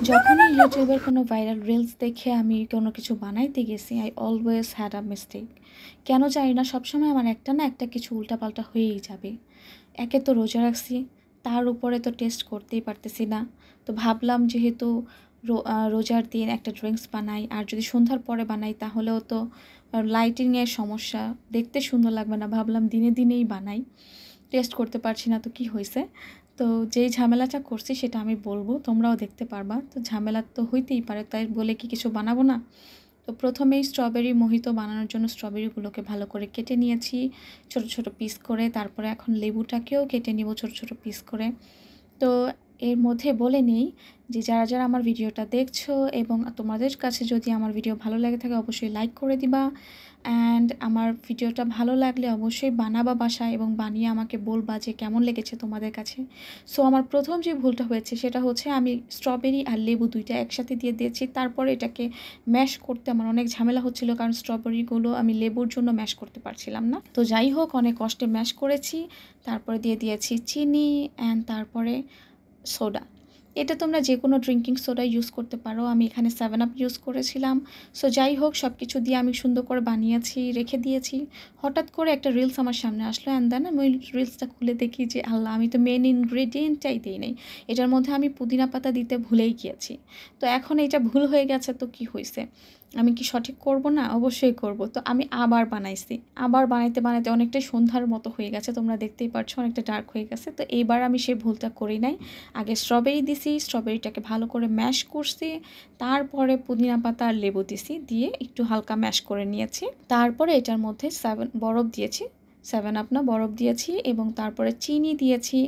যখনই ইউটিউবের কোনো ভাইরাল রিলস দেখে আমি কোনো কিছু বানাইতে গেছি, I always had a mistake. কেন জানি না, সবসময় আমার একটা না একটা কিছু উল্টাপাল্টা হয়েই যাবে। একে তো রোজা রাখছি, তার উপরে তো টেস্ট করতেই পারতেছি না। তো ভাবলাম যেহেতু রোজার দিন একটা ড্রিঙ্কস বানাই, আর যদি সন্ধ্যার পরে বানাই তাহলেও তো লাইটিংয়ের সমস্যা, দেখতে সুন্দর লাগবে না। ভাবলাম দিনে দিনেই বানাই, টেস্ট করতে পারছি না তো কি হয়েছে। তো যেই ঝামেলাটা করছি সেটা আমি বলবো, তোমরাও দেখতে পারবা। তো ঝামেলা তো হইতেই পারে, তাই বলে কি কিছু বানাবো না। তো প্রথমেই স্ট্রবেরি মোহিতো বানানোর জন্য স্ট্রবেরিগুলোকে ভালো করে কেটে নিয়েছি ছোট ছোট পিস করে। তারপরে এখন লেবুটাকেও কেটে নিব ছোট ছোট পিস করে। তো এর মধ্যে বলে নেই যে যারা যারা আমার ভিডিওটা দেখছো এবং তোমাদের কাছে যদি আমার ভিডিও ভালো লাগে থাকে অবশ্যই লাইক করে দিবা। অ্যান্ড আমার ভিডিওটা ভালো লাগলে অবশ্যই বানাবা বাসায় এবং বানিয়ে আমাকে বলবা যে কেমন লেগেছে তোমাদের কাছে। সো আমার প্রথম যে ভুলটা হয়েছে সেটা হচ্ছে আমি স্ট্রবেরি আর লেবু দুইটা একসাথে দিয়ে দিয়েছি। তারপরে এটাকে ম্যাশ করতে আমার অনেক ঝামেলা হচ্ছিল, কারণ স্ট্রবেরিগুলো আমি লেবুর জন্য ম্যাশ করতে পারছিলাম না। তো যাই হোক, অনেক কষ্টে ম্যাশ করেছি। তারপরে দিয়ে দিয়েছি চিনি অ্যান্ড তারপরে সোডা। এটা তোমরা যে কোনো ড্রিঙ্কিং সোডা ইউজ করতে পারো, আমি এখানে 7 আপ ইউজ করেছিলাম। সো যাই হোক, সব কিছু দিয়ে আমি সুন্দর করে বানিয়েছি, রেখে দিয়েছি। হঠাৎ করে একটা রিলস আমার সামনে আসলো, অ্যান্ড দেন আমি ওই রিলসটা খুলে দেখি যে আল্লাহ, আমি তো মেন ইনগ্রেডিয়েন্টটাই দিই নাই। এটার মধ্যে আমি পুদিনা পাতা দিতে ভুলেই গিয়েছি। তো এখন এটা ভুল হয়ে গেছে, তো কি হয়েছে, আমি কি সঠিক করব না? অবশ্যই করব। তো আমি আবার বানাইছি, আবার বানাইতে বানাইতে অনেকটাই সন্ধ্যার মতো হয়ে গেছে, তোমরা দেখতেই পারছো অনেকটা ডার্ক হয়ে গেছে। তো এইবার আমি সেই ভুলটা করি নাই। আগে স্ট্রবেরি দিছি, স্ট্রবেরিটাকে ভালো করে ম্যাশ করছি, তারপরে পুদিনা পাতা আর লেবু দিছি, দিয়ে একটু হালকা ম্যাশ করে নিয়েছি। তারপরে এটার মধ্যে বরফ দিয়েছি, 7 আপ না, বরফ দিয়েছি এবং তারপরে চিনি দিয়েছি।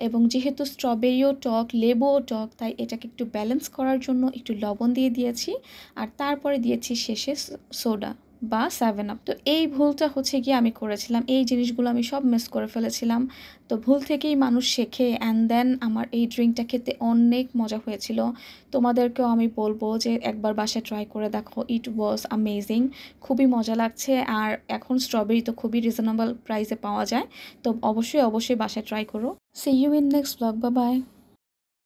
এবং যেহেতু স্ট্রবেরিও টক লেবুও টক, তাই এটাকে একটু ব্যালেন্স করার জন্য একটু লবণ দিয়ে দিয়েছি। আর তারপরে দিয়েছি শেষে সোডা বা 7 আপ। তো এই ভুলটা হচ্ছে গিয়ে আমি করেছিলাম, এই জিনিসগুলো আমি সব মিস করে ফেলেছিলাম। তো ভুল থেকেই মানুষ শেখে। অ্যান্ড দেন আমার এই ড্রিঙ্কটা খেতে অনেক মজা হয়েছিল। তোমাদেরকেও আমি বলবো যে একবার বাসায় ট্রাই করে দেখো, ইট ওয়াজ অ্যামেজিং, খুবই মজা লাগছে। আর এখন স্ট্রবেরি তো খুবই রিজনেবল প্রাইসে পাওয়া যায়, তো অবশ্যই অবশ্যই বাসায় ট্রাই করো। See you in next blog, bye by.